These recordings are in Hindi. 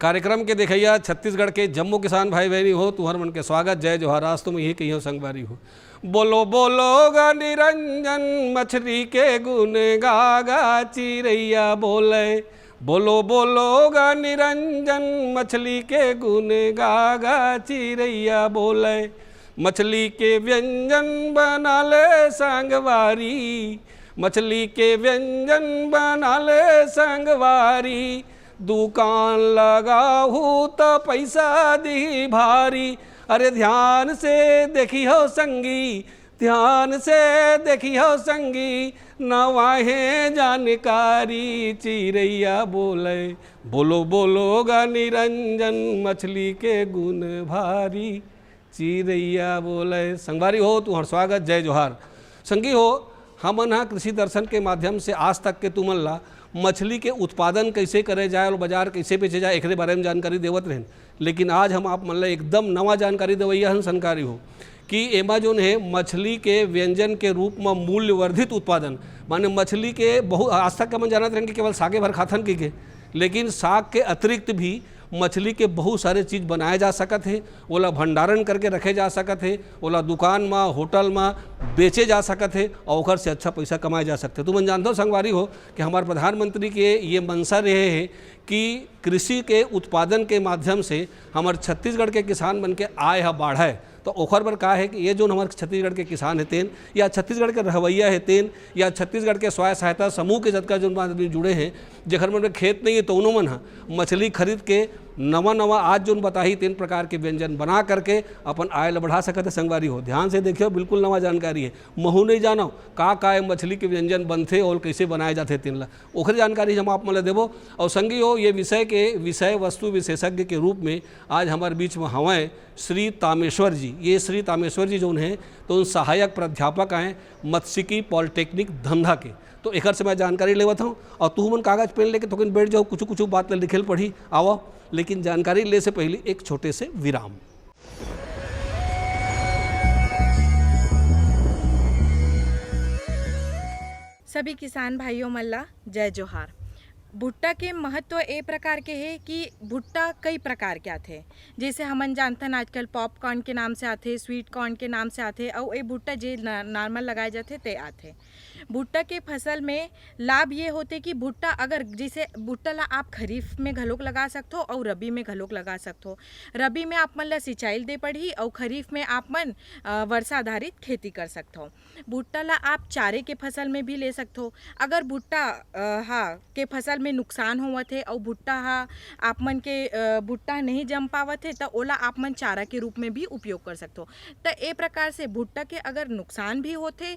कार्यक्रम के देखैया छत्तीसगढ़ के जम्मू किसान भाई बहनी हो, तुहर मन के स्वागत जय जोहार। आज तुम यही कही हो संगवारी हो। बोलो बोलो गा निरंजन मछली के गुण गागा चिरैया बोले। बोलो बोलो गा निरंजन मछली के गुण गागा चिरैया बोले। मछली के व्यंजन बना ले संगवारी, मछली के व्यंजन बना ले संगवारी। दुकान लगाहू तो पैसा दी भारी। अरे ध्यान से देखी हो संगी, ध्यान से देखी हो संगी, नवाहे जानकारी चिरैया बोले। बोलो बोलो गा निरंजन मछली के गुण भारी चिरैया बोले। संगवारी हो तुहर स्वागत जय जोहार। संगी हो हमन हा कृषि दर्शन के माध्यम से आज तक के तुमन ला मछली के उत्पादन कैसे करे जाए और बाजार कैसे बेचे जाए एकरे बारे में जानकारी देवत रहें। लेकिन आज हम आप मन ला एकदम नवा जानकारी देवैया हन संकारी हो कि एमा जोन है मछली के व्यंजन के रूप में मूल्यवर्धित उत्पादन, माने मछली के बहुत आज तक हम जानते रहें कि केवल सागे भर खाथन के, लेकिन साग के अतिरिक्त भी मछली के बहुत सारे चीज़ बनाए जा सकत है, ओला भंडारण करके रखे जा सकत है, ओला दुकान में होटल में बेचे जा सकत है और ओकर से अच्छा पैसा कमाए जा सकते। तुम जानते हो संगवारी हो कि हमारे प्रधानमंत्री के ये मंशा रहे है कि कृषि के उत्पादन के माध्यम से हमारे छत्तीसगढ़ के किसान बन के आय है बढ़ाए। तो ओखर पर कहा है कि ये जो हमारे छत्तीसगढ़ के किसान है तेन या छत्तीसगढ़ के रहवैया है तेन या छत्तीसगढ़ के स्वयं सहायता समूह के जतका जो आदमी जुड़े हैं जखर मन में खेत नहीं है तो उन्हों मन हा मछली खरीद के नवा नवा आज जो बताही तीन प्रकार के व्यंजन बना करके अपन आय बढ़ा सकते है। संगवारी हो ध्यान से देखियो, बिल्कुल नवा जानकारी है। महू नहीं जानो का मछली के व्यंजन बनते और कैसे बनाए जाते तीन ला ओखर जानकारी हम आप मतलब देवो। और संगी हो ये विषय वस्तु विशेषज्ञ के रूप में आज हमारे बीच में हवें श्री तामेश्वर जी। ये श्री तामेश्वर जी जो हैं तो उन सहायक प्राध्यापक हैं मत्स्यिकी पॉलिटेक्निक धंधा के। तो एक से मैं जानकारी लेवत हूँ और तू मन कागज पेन लेके तो बैठ जाओ, कुछ कुछ बात लिखल पढ़ी आओ। लेकिन जानकारी ले से पहले एक छोटे से विराम। सभी किसान भाइयों मल्ला जय जोहार। भुट्टा के महत्व ए प्रकार के है कि भुट्टा कई प्रकार के आते, जैसे हमन जानते हैं आजकल पॉपकॉर्न के नाम से आते, स्वीट कॉर्न के नाम से आते और ये भुट्टा जे नॉर्मल लगाए जाते ते आते। भुट्टा के फसल में लाभ ये होते कि भुट्टा अगर जैसे भुट्टा ला आप खरीफ में घलोक लगा सकते हो और रबी में घलोक लगा सकते हो। रबी में आप मन ला सिंचाई दे पड़ी और खरीफ में आप मन वर्षा आधारित खेती कर सकते हो। भुट्टा ला आप चारे के फसल में भी ले सकते हो। अगर भुट्टा के फसल में नुकसान होवत है और भुट्टा आप मन के भुट्टा नहीं जम पावत है तो ओला आप मन चारा के रूप में भी उपयोग कर सकते हो। तो ए प्रकार से भुट्टा के अगर नुकसान भी होते,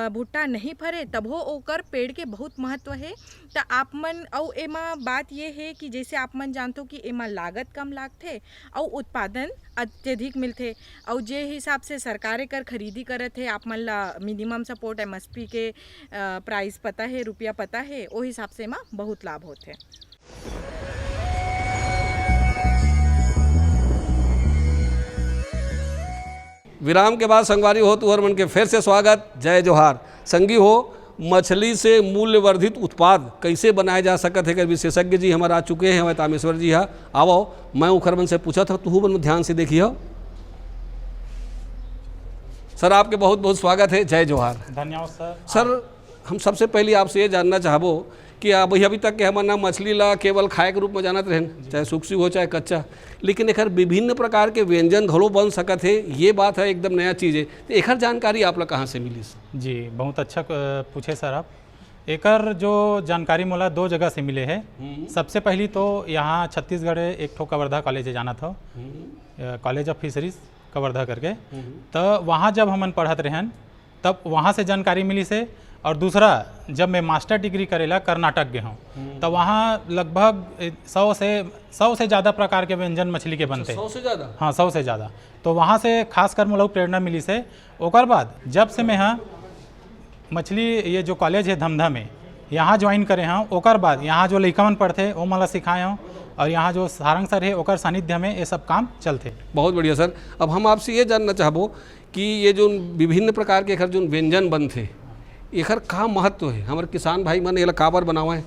भुट्टा नहीं फरे तब हो ओकर पेड़ के बहुत महत्व है। तो आप मन और एमा बात ये है कि जैसे आप मन जानते हो कि एमा लागत कम लागथे और उत्पादन अत्यधिक मिलथे और जे हिसाब से सरकार कर खरीदी करत है आप मन ला मिनिमम सपोर्ट MSP के प्राइस पता है, रुपया पता है, वो हिसाब से एमा बहुत लाभ होते। विराम के बाद संगवारी हो तुहर मन के फिर से स्वागत जय जोहार। संगी हो मछली से मूल्यवर्धित उत्पाद कैसे बनाए जा सकते हैं, विशेषज्ञ जी हमारे आ चुके हैं हमारे तामेश्वर जी। हाँ आओ, मैं उखर मन से पूछा था तू मन ध्यान से देखिए। सर आपके बहुत बहुत स्वागत है जय जोहार। धन्यवाद सर। सर हम सबसे पहले आपसे ये जानना चाहबो कि अभी तक के हमारा मछली ला केवल खाए के रूप में जानत रहें, चाहे सूखी हो चाहे कच्चा, लेकिन एकर विभिन्न प्रकार के व्यंजन घलो बन सकत है, ये बात है एकदम नया चीज़ है। तो एकर जानकारी आप लोग कहाँ से मिली? जी बहुत अच्छा पूछे सर आप। एकर जो जानकारी मोला दो जगह से मिले है। सबसे पहली तो यहाँ छत्तीसगढ़ एक ठो कवर्धा कॉलेज है, जाना था कॉलेज ऑफ फिशरीज कवर्धा करके। तो वहाँ जब हमन पढ़त रहन तब वहाँ से जानकारी मिली से। और दूसरा जब मैं मास्टर डिग्री करेला कर्नाटक गए हूँ तो वहाँ लगभग 100 से ज़्यादा प्रकार के व्यंजन मछली के बनते हैं। 100 से ज़्यादा? हाँ 100 से ज़्यादा। तो वहाँ से खासकर मोला प्रेरणा मिली से। ओकर बाद जब से मैं हाँ मछली ये जो कॉलेज है धमधा में यहाँ ज्वाइन करे हाँ, ओकर बाद यहाँ जो लइकावन पढ़ते वो मला सिखाए हूँ और यहाँ जो सारंग सर है ओकर सानिध्य में ये सब काम चलते। बहुत बढ़िया सर। अब हम आपसे ये जानना चाहबो कि ये जो विभिन्न प्रकार के जो व्यंजन बनते एकर का महत्व है, हमारे किसान भाई मन एला काबर बनावे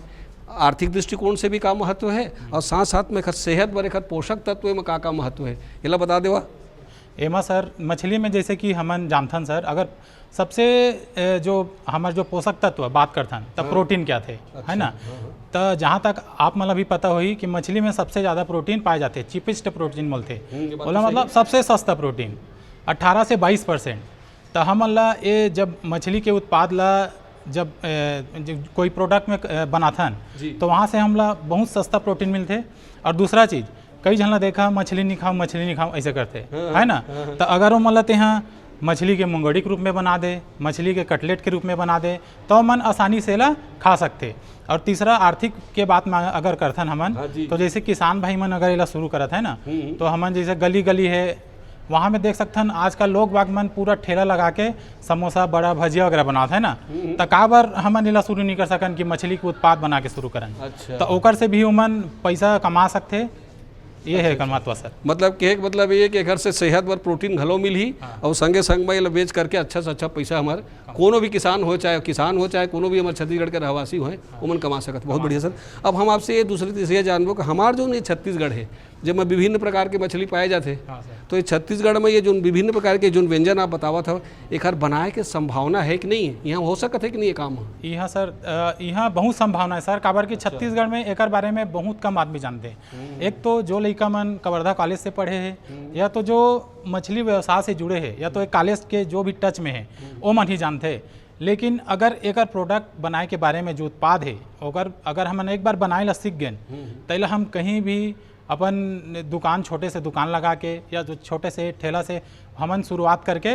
आर्थिक दृष्टिकोण से भी का महत्व है और साथ साथ में सेहत बर एक पोषक तत्व में का महत्व है, ये बता देवा। एमा सर मछली में जैसे कि हमन जानथन सर, अगर सबसे जो हमारे जो पोषक तत्व बात करथन तब प्रोटीन क्या थे, है ना। तो जहाँ तक आप मतलब भी पता होई कि मछली में सबसे ज़्यादा प्रोटीन पाए जाते, चीपेस्ट प्रोटीन बोलते, बोला मतलब सबसे सस्ता प्रोटीन 18 से 22%। तो हम अल्लाह ये जब मछली के उत्पाद ला जब कोई प्रोडक्ट में बनाथन तो वहाँ से हमला बहुत सस्ता प्रोटीन मिलते। और दूसरा चीज़ कई जन देखा मछली नहीं खाओ ऐसे करते, है ना। तो अगर वो मतलब यहाँ मछली के मुंगड़ी के रूप में बना दे, मछली के कटलेट के रूप में बना दे तो मन आसानी से ला खा सकते। और तीसरा आर्थिक के बात में अगर करथन हमन तो जैसे किसान भाई मन अगर इला शुरू करत है ना, तो हमन जैसे गली गली है वहाँ में देख सकथन आजकल लोग बाग मन पूरा ठेला लगा के समोसा बड़ा भजिया वगैरह बनाते है ना। तो का बार हमन इला शुरू नहीं कर सकन कि मछली के उत्पाद बना के शुरू करन। तो ओकर से भी उमन पैसा कमा सकते, ये है महत्व सर। मतलब के मतलब ये कि घर से सेहत बर प्रोटीन घलो मिलही और संगे संग में बेच करके अच्छा से अच्छा पैसा हमारे कोनो भी किसान हो चाहे कोनो भी हमारे छत्तीसगढ़ के रहवासी हो उमन कमा सकत। बहुत बढ़िया सर। अब हम आपसे ये दूसरी तीसरी जानबो कि हमारे जो ये छत्तीसगढ़ है जब में विभिन्न प्रकार के मछली पाए जाते, तो ये छत्तीसगढ़ में ये जो विभिन्न प्रकार के जो व्यंजन आप बतावा था एक बनाए के संभावना है कि नहीं, यहाँ हो सकत है कि नहीं ये काम? यहाँ सर यहाँ बहुत संभावना है सर, काबर कि छत्तीसगढ़ में एक बारे में बहुत कम आदमी जानते हैं। एक तो जो लड़का मन कवर्धा कॉलेज से पढ़े हैं या तो जो मछली व्यवसाय से जुड़े हैं या तो एक कॉलेज के जो भी टच में है वो मन ही जानते हैं। लेकिन अगर एक प्रोडक्ट बनाए के बारे में जो उत्पाद है अगर हम एक बार बनाए ला सीख गए तो हम कहीं भी अपन दुकान छोटे से दुकान लगा के या जो छोटे से ठेला से हमन शुरुआत करके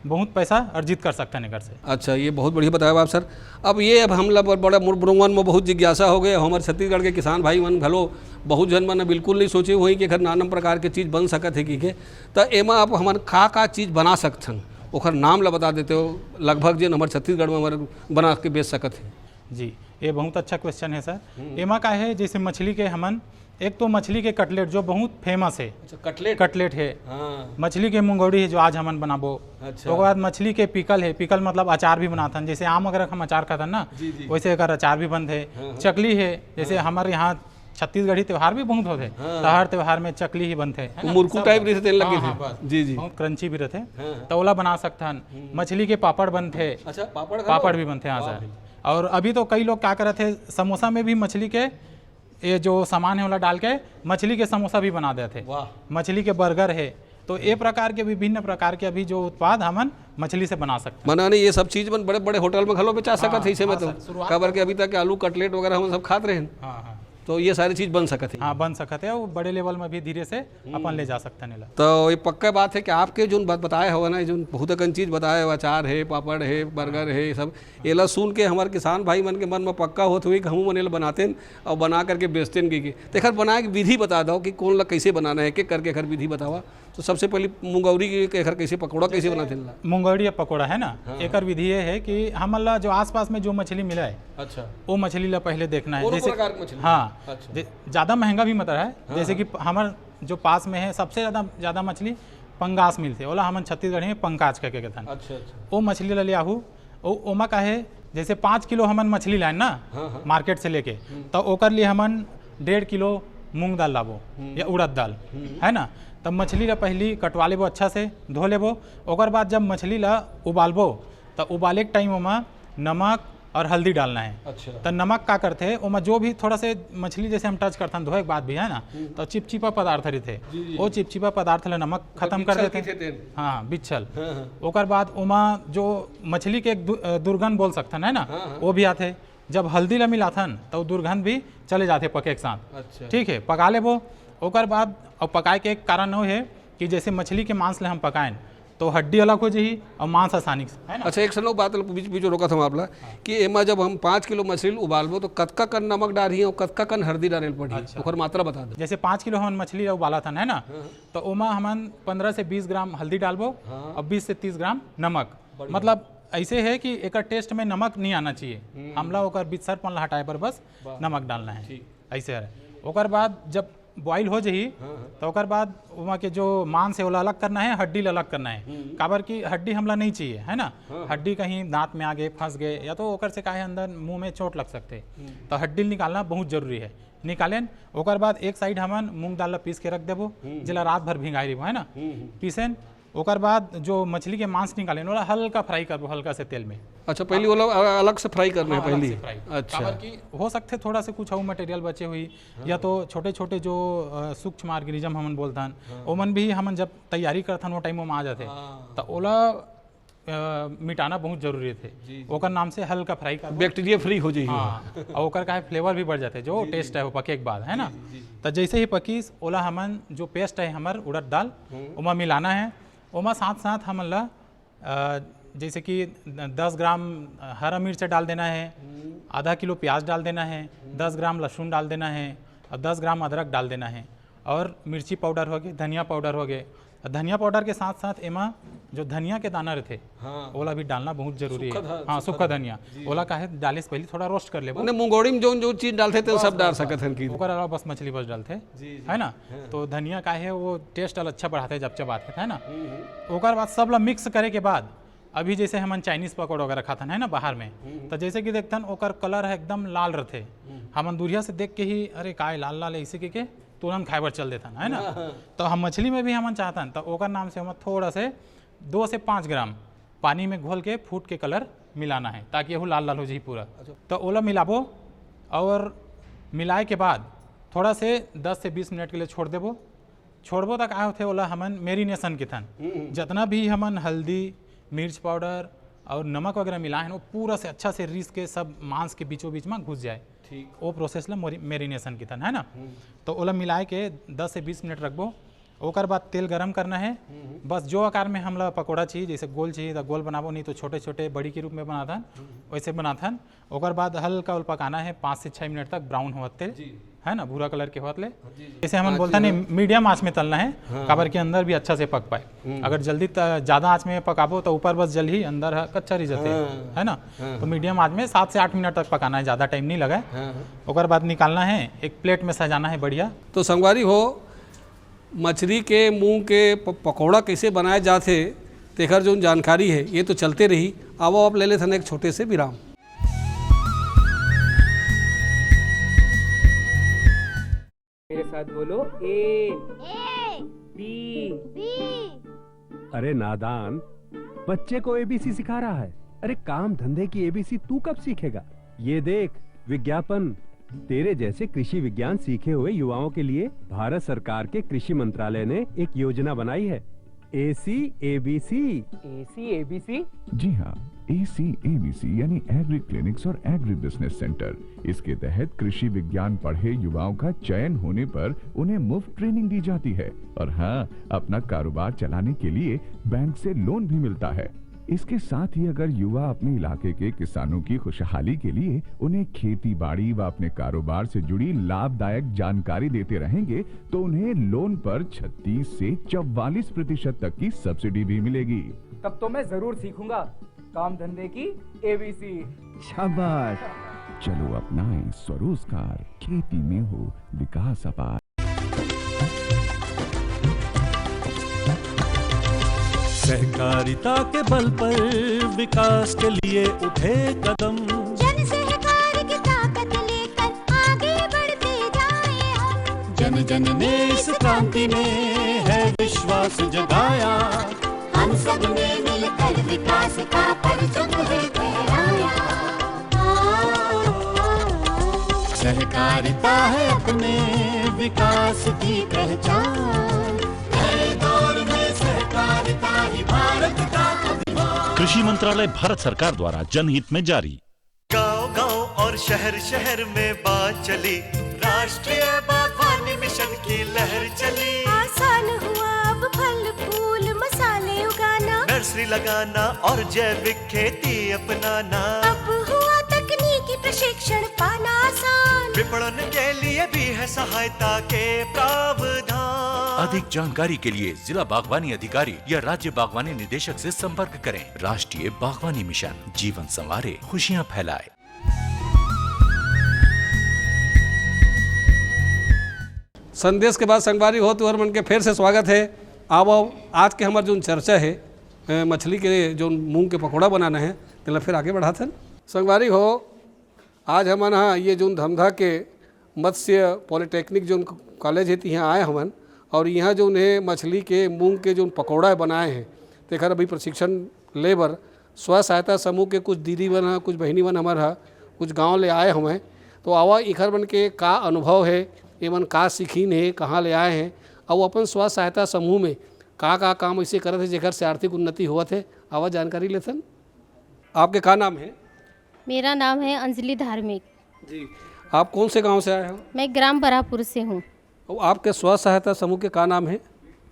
बहुत पैसा अर्जित कर सकते हैं घर से। अच्छा, ये बहुत बढ़िया बताया आप सर। अब हम लोग बड़ा मुर्बुरंगन में बहुत जिज्ञासा हो गए, हमारे छत्तीसगढ़ के किसान भाई मन भलो बहुत जन मन बिल्कुल नहीं सोचे हुई कि घर नाना प्रकार के चीज़ बन सकत है कि तो एमा आप हमारे का चीज़ बना सकथन ओखर नाम ला बता देते हो लगभग जिन हमारे छत्तीसगढ़ में हमारे बना के बेच सकत है। जी, ये बहुत अच्छा क्वेश्चन है सर। एमा का है जैसे मछली के हमन एक तो मछली के कटलेट जो बहुत फेमस है। अच्छा, कटलेट है। हाँ। मछली के मुंगौड़ी है जो आज हमन बनाबो। अच्छा। तो बाद मछली के पिकल है, पिकल मतलब अचार भी बनाथन, जैसे आम अगर हम अचार खाथन ना वैसे अगर अचार भी बनते है। हाँ। चकली है, जैसे हमारे यहाँ छत्तीसगढ़ी त्योहार भी बहुत होते हैं। हाँ। हर त्योहार में चकली ही बनते हैं, मुरकू टाइप रहते लगे थे। जी जी, बहुत क्रंची भी रहते। तो ओला बना सकथन। मछली के पापड़ बनते। अच्छा, पापड़ भी बनते हैं सर। और अभी तो कई लोग क्या करते हैं समोसा में भी मछली के ये जो सामान है वाला डाल के मछली के समोसा भी बना देते, मछली के बर्गर है। तो ये प्रकार के विभिन्न प्रकार के अभी जो उत्पाद हमन मछली से बना सकते हैं। मना ये सब चीज मन बड़े बड़े होटल में घलो बेचा सकत है इसे में तो खबर के अभी तक आलू कटलेट वगैरह हम सब खाते रहे। हाँ, तो ये सारी चीज बन सकत है। हाँ, बन सकते हैं, वो बड़े लेवल में भी धीरे से अपन ले जा सकते हैं। तो ये पक्का बात है कि आपके जो बताए हो ना जो बहुत अकन चीज़ बताए हो, अचार है, पापड़ है, बर्गर है, सब ये ला सुन के हमारे किसान भाई मन के मन में पक्का होते हुए हम मन बनाते हैं और बना करके बेचते हैं की तो खैर बनाए की विधि बता दो कि कौन ला कैसे बनाना है, एक करके खैर विधि बतावा। तो सबसे पहले मुंगौरी के खैर कैसे पकौड़ा कैसे बनाते हैं? मुंगौरी या पकौड़ा है ना। हाँ। एक विधि ये है कि हम ला जो आसपास में जो मछली मिला है, अच्छा, वो मछली ला पहले देखना है। जैसे हाँ, अच्छा। ज़्यादा महंगा भी मतलब है। हाँ। जैसे कि हमारे जो पास में है सबसे ज़्यादा मछली पंगास मिलते, ओला हमन छत्तीसगढ़ में पंकाज कह के कहते। अच्छा, वो मछली ला ले आहू। ओमा का है जैसे 5 किलो हमन मछली लाइन ना। हाँ। मार्केट से लेके तो ओकर लिए हमन 1.5 किलो मूंग दाल लाबो या उड़द दाल, है ना। तब मछली ला पहली कटवा लेबो, अच्छा से धो लेबो। ओकर बाद जब मछली ला उबालबो तो उबाले के टाइम ओमा नमक और हल्दी डालना है। अच्छा। तो नमक का करते हैं ओमा जो भी थोड़ा से मछली जैसे हम टच करते हैं धोए के बाद भी, है ना, तो चिपचिपा पदार्थ रहते, वो चिपचिपा पदार्थ ला नमक खत्म कर देते। हाँ, बिच्छल। ओकर बाद ओमा जो मछली के एक दुर्गंध बोल सकते है ना, वो भी आते। जब हल्दी ला मिलाथन तो दुर्गंध भी चले जाते पके के साथ। अच्छा। ठीक है, पका लेबो। ओकर बाद और पकाए के एक कारण वो है कि जैसे मछली के मांस ले हम पकाएं तो हड्डी अलग हो जाही और मांस आसानी से, है ना। अच्छा, एक सनो बात बीच बीच रोका था आपला कि एमा जब हम 5 किलो मछली उबालबो तो कतका कन नमक डाली और कतका कन हल्दी डाले पड़ी? अच्छा। ओकर मात्रा बता दो। जैसे 5 किलो हमन मछली उबाला था, है ना, तो ओमा हमन 15 से 20 ग्राम हल्दी डालबो और 20 से 30 ग्राम नमक। मतलब ऐसे है कि एक टेस्ट में नमक नहीं आना चाहिए, हमला ओकर बिचरपन हटाए पर बस नमक डालना है, ऐसे है। ओकर बाद जब बॉईल हो जाही तो ओकर बाद वहाँ के जो मांस है वो अलग करना है, हड्डी अलग करना है। काबर की हड्डी हमला नहीं चाहिए, है ना। हड्डी कहीं दांत में आ गए, फंस गए, या तो ओकर से काहे अंदर मुंह में चोट लग सकते, तो हड्डी निकालना बहुत जरूरी है। निकालेन ओकर बाद एक साइड हमन मूंग दाल ला पीस के रख देबो, जिला रात भर भिंगाई रही, है ना। पीसेन ओकर बाद जो मछली के मांस निकालेन ओला हल्का फ्राई करबो, हल्का से तेल में। अच्छा, पहले वो लोग अलग से फ्राई करना है पहले। अच्छा, काबर की हो सकते थोड़ा से कुछ और मटेरियल बचे हुई, या तो छोटे छोटे जो सूक्ष्म ऑर्गेनिज्म हमन बोलथन ओमन भी हमन जब तैयारी करथन वो टाइम में आ जाते, तो ओला मिटाना बहुत जरूरी थे। ओकर नाम से हल्का फ्राई कर, बैक्टीरिया फ्री हो जाएगी। हाँ, और ओकर का फ्लेवर भी बढ़ जाते, जो टेस्ट है वो पके के बाद, है ना। तो जैसे ही पकीस ओला हमन जो पेस्ट है हमार उड़द दाल ओमा मिलाना है। ओमा साथ साथ हमन ला जैसे कि 10 ग्राम हरा मिर्च डाल देना है, आधा किलो प्याज डाल देना है, 10 ग्राम लहसुन डाल देना है, और 10 ग्राम अदरक डाल देना है, और मिर्ची पाउडर हो गए, धनिया पाउडर हो गए। धनिया पाउडर के साथ साथ एमा जो धनिया के दाना रहते ओला भी डालना बहुत जरूरी है। हाँ, सूखा धनिया ओला काहे डाले से पहले थोड़ा रोस्ट कर ले। मुंगोड़ी में जो जो चीज डालते थे सब डाल सकते हैं, ओकर अलावा बस मछली बस डालते, है ना। तो धनिया काहे वो टेस्ट अच्छा बढ़ाते जब चबाते, है ना। ओकर बाद सब ला मिक्स करे के बाद अभी जैसे हमन चाइनीज पकौड़ा वगैरह खाथन, है ना, बाहर में, तो जैसे कि देखथन ओकर कलर है एकदम लाल रहते, हमन दूरिया से देख के ही अरे काय लाल लाल ऐसे के तुरंत खाए बर चल देथन, है ना। तो हम मछली में भी हमन चाहतन तो ओकर नाम से हम थोड़ा से 2 से 5 ग्राम पानी में घोल के फूट के कलर मिलाना है, ताकि वो लाल लाल हो जाए पूरा। तो ओला मिलाबो, और मिलाए के बाद थोड़ा से 10 से 20 मिनट के लिए छोड़ देबो। छोड़बो तक आए होते ओला हमन मेरीनेशन के थन, जितना भी हमन हल्दी, मिर्च पाउडर और नमक वगैरह मिलाए हैं वो पूरा से अच्छा से रीस के सब मांस के बीचों बीच में घुस जाए। ठीक, वो प्रोसेस ला मेरीनेशन की तरह, है ना। तो ओला मिलाए के 10 से 20 मिनट रखबो। ओकर बाद तेल गरम करना है, बस जो आकार में हमला पकौड़ा चाहिए, जैसे गोल चाहिए तो गोल बनाबो, नहीं तो छोटे छोटे बड़ी के रूप में बनाथन, वैसे बनाथन। ओकर बाद हल्का उल पकाना है 5 से 6 मिनट तक ब्राउन होते, है ना, भूरा कलर के होते। जैसे हम बोलते हैं मीडियम आंच में तलना है, काबर के अंदर भी अच्छा से पक पाए। अगर जल्दी ज़्यादा आंच में पकाबो तो ऊपर बस जल ही, अंदर कच्चा रह जाते, है ना। तो मीडियम आंच में 7 से 8 मिनट तक पकाना है, ज़्यादा टाइम नहीं लगा। ओकर बाद निकालना है, एक प्लेट में सजाना है बढ़िया। तो संगवारी हो, मछली के मुंह के पकौड़ा कैसे बनाए जाते तेकर जो जानकारी है ये तो चलते रही। आओ आप ले लेते हैं एक छोटे से विराम। मेरे साथ बोलो, ए बी। अरे नादान, बच्चे को एबीसी सिखा रहा है। अरे काम धंधे की एबीसी तू कब सीखेगा? ये देख विज्ञापन। तेरे जैसे कृषि विज्ञान सीखे हुए युवाओं के लिए भारत सरकार के कृषि मंत्रालय ने एक योजना बनाई है, ACABC। ACABC? जी हाँ, ACABC यानी एग्री क्लिनिक्स और एग्री बिजनेस सेंटर। इसके तहत कृषि विज्ञान पढ़े युवाओं का चयन होने पर उन्हें मुफ्त ट्रेनिंग दी जाती है, और हाँ, अपना कारोबार चलाने के लिए बैंक से लोन भी मिलता है। इसके साथ ही अगर युवा अपने इलाके के किसानों की खुशहाली के लिए उन्हें खेती बाड़ी व अपने कारोबार से जुड़ी लाभदायक जानकारी देते रहेंगे तो उन्हें लोन पर 36 से 44% तक की सब्सिडी भी मिलेगी। तब तो मैं जरूर सीखूंगा काम धंधे की ABC। शाबाश। चलो अपनाएं स्वरोजगार, खेती में हो विकास अपार। सहकारिता के बल पर विकास के लिए उठे कदम, जन सहकार की ताकत लेकर आगे बढ़ते जाएं हम। जन जन ने इस क्रांति में है विश्वास जगाया, हम सब ने मिलकर विकास का परचम है फहराया। सहकारिता है अपने विकास की पहचान, नए दौर में सहकारिता ही भारत का अभिमान। कृषि मंत्रालय भारत सरकार द्वारा जनहित में जारी। गांव-गांव और शहर-शहर में बात चली, राष्ट्रीय बागवानी मिशन की लहर चली। आसान हुआ अब फल फूल मसाले उगाना, नर्सरी लगाना और जैविक खेती अपनाना। अब हुआ तकनीकी प्रशिक्षण पाना आसान, विपणन के लिए भी है सहायता के प्रावधान। अधिक जानकारी के लिए जिला बागवानी अधिकारी या राज्य बागवानी निदेशक से संपर्क करें। राष्ट्रीय बागवानी मिशन, जीवन संवारे, खुशियां फैलाए। संदेश के बाद संगवारी हो तुहर मन के फिर से स्वागत है। आओ आज के हमार जो चर्चा है मछली के जो मूंग के पकौड़ा बनाना है तेला फिर आगे बढ़ाथन। संगवारी हो आज हमन हाँ ये जो धमधा के मत्स्य पॉलिटेक्निक जो कॉलेज है यहाँ आए हमन और यहाँ जो है मछली के मूंग के जो पकौड़ा बनाए हैं तेखर अभी प्रशिक्षण ले बर स्व सहायता समूह के कुछ दीदी बन हा कुछ बहनी बन हमार हा कुछ गांव ले आए हमें। तो आवा इखर बन के का अनुभव है एमन का सीखीन है कहाँ ले आए हैं और अपन स्व सहायता समूह में का काम ऐसे करत है जेकर से आर्थिक उन्नति होवत है आवा जानकारी लेथन। आपके का नाम है? मेरा नाम है अंजलि धार्मिक जी। आप कौन से गांव से आए हो? मैं ग्राम बरापुर से हूँ। और आपके स्व सहायता समूह के का नाम है?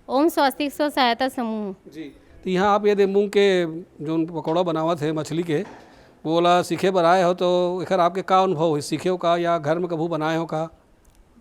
ओम स्वास्तिक स्व सहायता समूह जी। तो यहाँ आप यदि मूंग के जो पकौड़ा बनावत है मछली के बोला सीखे बर आए हो तो एकर आपके का अनुभव है सीखे हो का या घर में कभी बनाए हो का?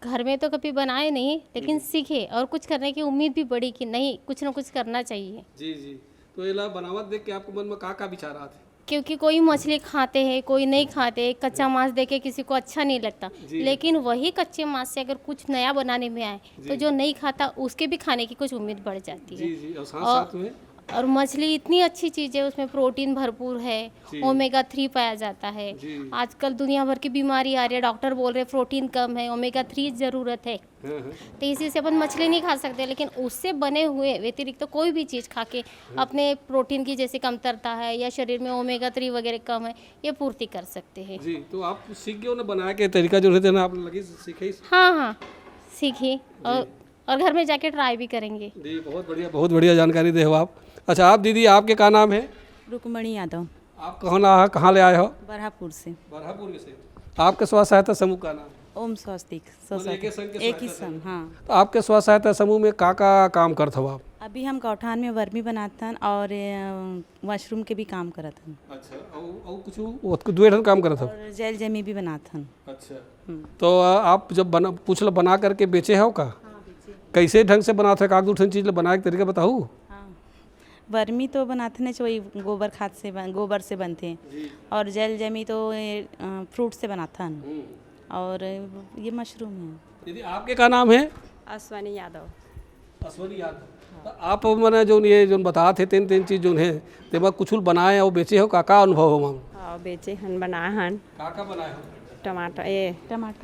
घर में तो कभी बनाए नहीं लेकिन सीखे और कुछ करने की उम्मीद भी बढ़ी कि नहीं कुछ ना कुछ करना चाहिए। जी जी। तो ये बनावट देख के आपके मन में का विचार आते? क्योंकि कोई मछली खाते हैं कोई नहीं खाते, कच्चा मांस देखे किसी को अच्छा नहीं लगता, लेकिन वही कच्चे मांस से अगर कुछ नया बनाने में आए तो जो नहीं खाता उसके भी खाने की कुछ उम्मीद बढ़ जाती है। जी जी। और साथ में और मछली इतनी अच्छी चीज़ है, उसमें प्रोटीन भरपूर है, ओमेगा 3 पाया जाता है। आजकल दुनिया भर की बीमारी आ रही है, डॉक्टर बोल रहे हैं प्रोटीन कम है, ओमेगा 3 ज़रूरत है। तो इसी से अपन मछली नहीं खा सकते, लेकिन उससे बने हुए व्यतिरिक्त तो कोई भी चीज़ खा के अपने प्रोटीन की जैसे कमतरता है या शरीर में ओमेगा 3 वगैरह कम है ये पूर्ति कर सकते हैं। जी। तो आप सीख गए ना बनाने के तरीका जो रहते ना आप लगी सीखे? हाँ सीखी और घर में जाके ट्राई भी करेंगे। जी बहुत बढ़िया जानकारी दे हो आप। अच्छा आप दीदी आपके का नाम है? रुकमणी यादव। आप कहाँ ले आए हो? बरहापुर से। बरहापुर से। आपके स्व सहायता समूह का नाम? ओम स्वस्तिक एक ही संघ। हाँ। तो आपके स्व सहायता समूह में का काम करते हो आप? अभी हम गौठान में वर्मी बनाते हैं और मशरूम के भी काम करते हैं। अच्छा। और कुछ दुए काम करते हो? और जेल जमी भी बनाते हैं। अच्छा। तो आप जब बना करके बेचे हो का? कैसे ढंग से बनाते हैं? काग दू चीज़ बनाए के तरीका बताऊँ? वर्मी तो बनाते हैं वही गोबर खाद से गोबर से बनते हैं और जेल जमी तो फ्रूट से बनाता है और ये मशरूम है। दीदी आपके का नाम है? अश्वनी यादव। अश्वनी यादव। तो आप मैंने जो ये जो बता थे तीन चीज़ जो है तेमा कुछ बनाए और बेचे हो का अनुभव हो माम? हाँ बेचे हन बनाए हन। का बनाए हो?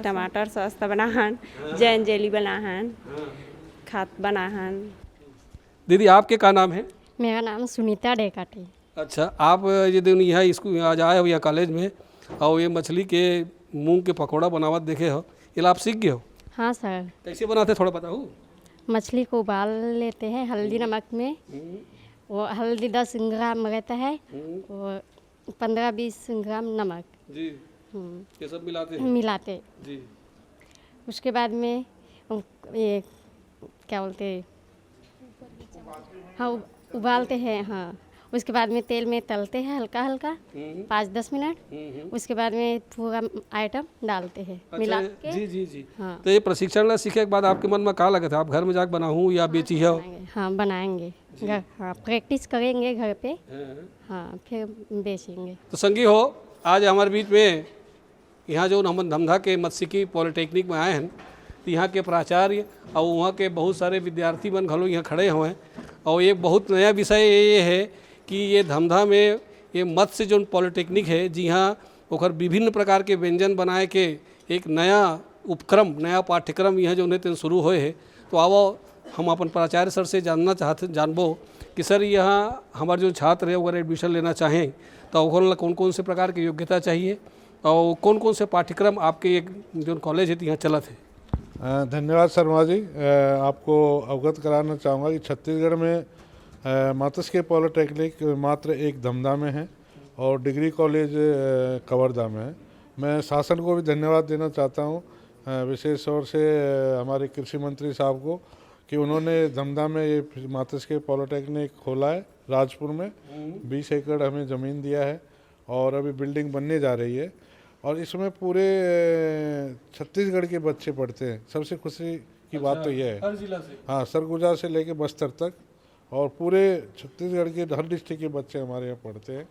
टमाटर सॉस बनाए हन, जैन जेली बनाए हन, खाद बनाए हन। दीदी आपके का नाम है? मेरा नाम सुनीता डेकाटे। अच्छा। आप ये दिन यहाँ स्कूल आज आए हो या कॉलेज में और ये मछली के मूंग के पकौड़ा बनावत देखे हो ये आप सीख गए हो? हाँ सर। कैसे बनाते थोड़ा बताओ? मछली को उबाल लेते हैं हल्दी नमक में, वो हल्दी 10 ग्राम रहता है और 15-20 ग्राम नमक जी ये सब मिलाते जी। उसके बाद में ये क्या बोलते हैं हाँ उबालते हैं। हाँ उसके बाद में तेल में तलते हैं हल्का 5-10 मिनट। उसके बाद में पूरा आइटम डालते हैं मिला के। जी जी जी। हाँ। तो ये प्रशिक्षण सीखे के बाद आपके मन में क्या लगा था आप घर में जाकर बनाऊँ या बेची हो? हाँ बनाएंगे घर। हाँ प्रैक्टिस करेंगे घर पे। हाँ फिर बेचेंगे। तो संगी हो आज हमारे बीच में यहाँ जो हम धमधा के मत्स्यिकी पॉलिटेक्निक में आए हैं तो यहाँ के प्राचार्य और वहाँ के बहुत सारे विद्यार्थी बन घलो यहाँ खड़े हुए हैं और एक बहुत नया विषय ये है कि ये धमधा में ये मत्स्य जो पॉलिटेक्निक है जी हाँ ओकर विभिन्न प्रकार के व्यंजन बनाए के एक नया उपक्रम नया पाठ्यक्रम यहाँ जो उन्हें शुरू हुए है। तो आओ हम अपन प्राचार्य सर से जानबो कि सर यहाँ हमारे जो छात्र है अगर एडमिशन लेना चाहें तो ओकर कौन कौन से प्रकार की योग्यता चाहिए और कौन कौन से पाठ्यक्रम आपके एक जो कॉलेज है यहाँ चलत है? धन्यवाद शर्मा जी। आपको अवगत कराना चाहूँगा कि छत्तीसगढ़ में मत्स्य पॉलिटेक्निक मात्र एक धमधा में है और डिग्री कॉलेज कवर्धा में है। मैं शासन को भी धन्यवाद देना चाहता हूँ विशेष तौर से हमारे कृषि मंत्री साहब को कि उन्होंने धमधा में ये मत्स्य पॉलिटेक्निक खोला है राजपुर में। 20 एकड़ हमें ज़मीन दिया है और अभी बिल्डिंग बनने जा रही है और इसमें पूरे छत्तीसगढ़ के बच्चे पढ़ते हैं। सबसे खुशी की बात तो यह है हर जिला से? हाँ सरगुजा से लेके बस्तर तक और पूरे छत्तीसगढ़ के हर डिस्ट्रिक्ट के बच्चे हमारे यहाँ पढ़ते हैं।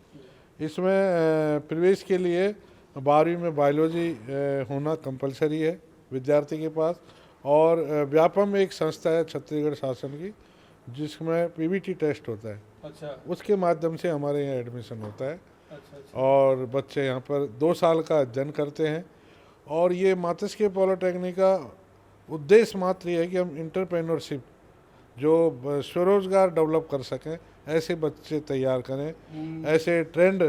इसमें प्रवेश के लिए 12वीं में बायोलॉजी होना कंपलसरी है विद्यार्थी के पास और व्यापम एक संस्था है छत्तीसगढ़ शासन की, जिसमें पीबीटी टेस्ट होता है। अच्छा। उसके माध्यम से हमारे यहाँ एडमिशन होता है। अच्छा। और बच्चे यहाँ पर 2 साल का अध्ययन करते हैं। और ये मातस्के पॉलिटेक्निक का उद्देश्य मात्र ये है कि हम इंटरप्रेन्योरशिप जो स्वरोजगार डेवलप कर सकें, ऐसे बच्चे तैयार करें, ऐसे ट्रेंड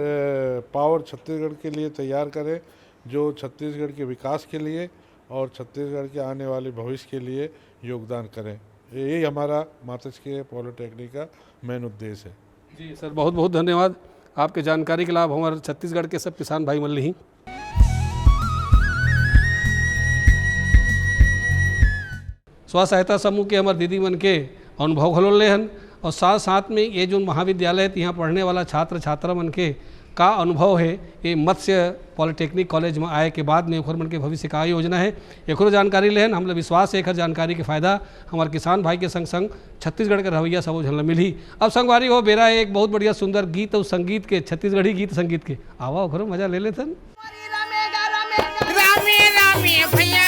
पावर छत्तीसगढ़ के लिए तैयार करें जो छत्तीसगढ़ के विकास के लिए और छत्तीसगढ़ के आने वाले भविष्य के लिए योगदान करें। यही हमारा मातस्के पॉलिटेक्निक का मेन उद्देश्य है। जी सर, बहुत बहुत धन्यवाद आपके जानकारी के लाभ हमारे छत्तीसगढ़ के सब किसान भाई मल्ली ही। स्व सहायता समूह के हमारे दीदी मन के अनुभव घलोले हन और साथ साथ में ये जो महाविद्यालय यहाँ पढ़ने वाला छात्र छात्रा मन के का अनुभव है, ये मत्स्य पॉलिटेक्निक कॉलेज में आए के बाद में ओखर मन के भविष्य का योजना है, एको जानकारी लेहन। हम लोग विश्वास है एक जानकारी के फायदा हमारे किसान भाई के संग संग छत्तीसगढ़ के रवैया सब झलना मिली। अब संगवारी हो बेरा एक बहुत बढ़िया सुंदर गीत और संगीत के, छत्तीसगढ़ी गीत संगीत के आवा ओखरो मजा ले लेते भैया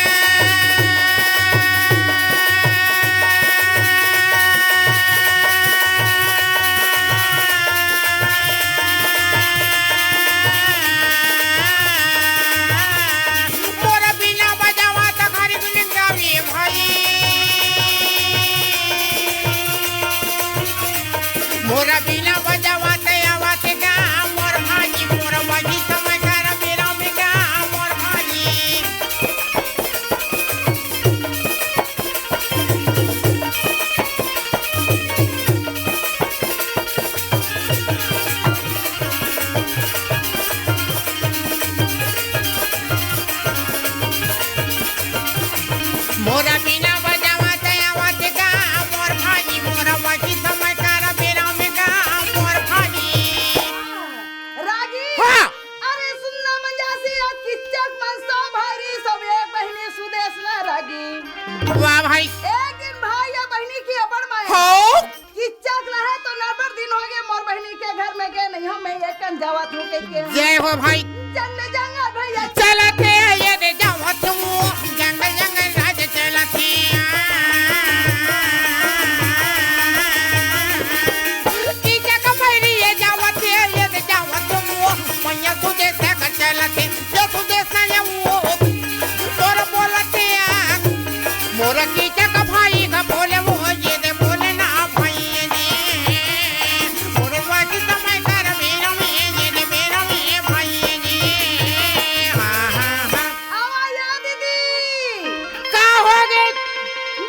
मोरा बिना बजावाते आवाते गा मोर भाई मोर बजी समय कर मेरा में गा मोर भाई। मोरा बिना बजावाते आवाते गा मोर भाई मोर बजी समय कर मेरा में गा मोर भाई। रागी हाँ। अरे सुनना मंजासी और किच्चक मनसा भारी सब एक बहिनी सुदेश ना रागी। वाह भाई। एक दिन भाई या बहिनी की अपर माए हाँ। किच्चक रहे तो 90 दिन हो गए मोर बहिनी के घर में गए नहीं हम मैं एक कन जावत हूँ के जय हो भाई। जंग जंगल भैया चलते ये रे जावत हूँ जंग जंगल राज चलते किच्चक भैरी ये जावत ये रे जावत हूँ मैया सुदेश का चलते जो सुदेश ना ये वो तोर बोलते मोर किच्चक भाई का बोले वो ये दे बोले ना भाई ये मोर वाकी समय कर मेरा में ये दे मेरा में भाई ये हाँ हाँ हाँ। आवाज़ आ दीदी का हो गए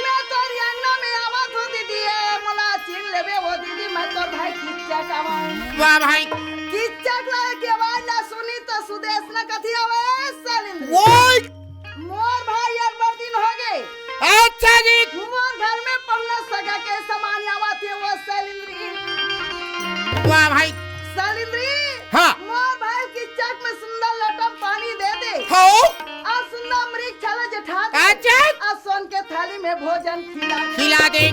मैं तो रियांगना में आवत हूँ दीदी मोला चीन लेबे वो दीदी मैं तो भाई किच्चक आवाज़। वाह भाई। किच्चक लाए की आवाज़ ना सुनी तो सुदेश ना कथी आवे सालिंद्री। वो मोर भाई 1 दिन हो गए। अच्छा जी। मोर घर में पहुना सगा के सामान आवत है वो सालिंद्री। वाह भाई। सालिंद्री हाँ। मोर भाई किच्चक में सुंदर लटम पानी दे दे। हाँ। और सुंदर मरीक छाला जठा दे। अच्छा। और सोन के थाली में भोजन खिला दे।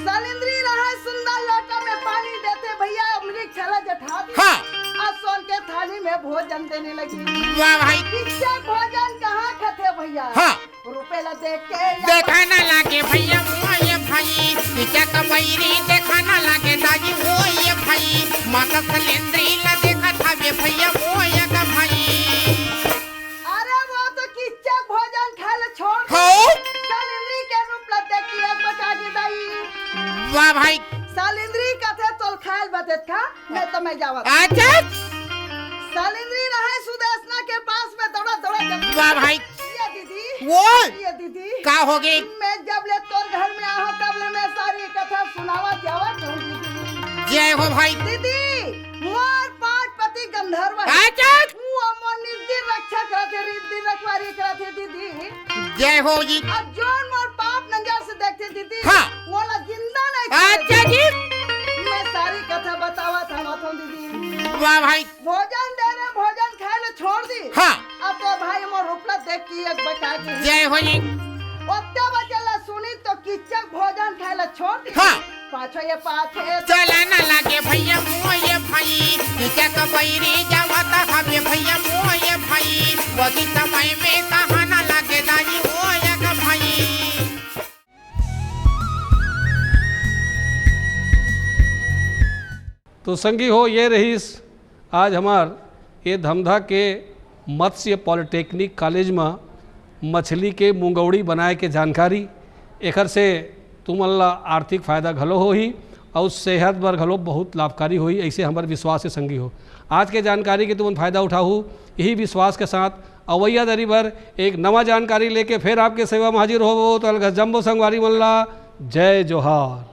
सालिंद्री रहा सुंदर लोटा में पानी देते भैया मरीक छाला जठा दे। हाँ। और सोन के थाली में भोजन देने लगी। वाह भाई। किच्चक भोजन कहाँ खाते भैया। हाँ। रुपए ला देख के देखा ना लागे भैया वो ये भाई किच्चक बैरी देखा ना लागे दादी वो ये भाई माता सलेंद्री ला देखा था ये भैया वो ये का भाई। अरे वो तो किच्चक भोजन खाए छोड़ हाँ। सालिंद्री के रूप ला देख के एक बचा के दाई। वाह भाई। सालिंद्री कथे तोल खायल बतेत खा मैं तो मैं जावत। अच्छा। सालिंद्री रहे सुदेशना के पास में दौड़ा दौड़ा। वाह भाई। ये दीदी वो ये दीदी का हो गई मैं जब ले तोर घर में आहा तब ले मैं सारी कथा सुनावा जावत हूँ दीदी। जय हो भाई। दीदी मोर 5 पति गंधर्व है। अच्छा। वो मोर निर्दिन रक्षा करते रिद्धि रखवारी करते दीदी। जय हो जी। अब जोन मोर पाप नजर से देखते दीदी। हाँ। वो ला जिंदा नहीं। अच्छा जी। मैं सारी कथा बतावा था दीदी। वाह भाई। भोजन दे रहे भोजन खाए ले छोड़ दी। हाँ। अब तो भाई मोर रूपला देख की एक बचा के। जय हो जी। ओत्ते बचला सुनी तो किच्चक भोजन खाए ले छोड़ दी। हाँ। पाछो ये पाछे चला ना लागे भैया वो ये भाई किच्चक बैरी जावता हवे भैया वो ये भाई वही समय में कहा ना लागे दादी वो ये का भाई। तो संगी हो ये रहीस आज हमार ये धमधा के मत्स्य पॉलिटेक्निक कॉलेज में मछली के मुंगौड़ी बनाए के जानकारी। एकर से तुमन ला आर्थिक फायदा घलो होही और सेहत बर घलो बहुत लाभकारी होई, ऐसे हमारे विश्वास से संगी हो। आज के जानकारी के तुमन फायदा उठाहू यही विश्वास के साथ अवैया दरी भर एक नवा जानकारी लेके फिर आपके सेवा में हाजिर हो। तो अलग जम्बो संगवारी मल्ला जय जोहार।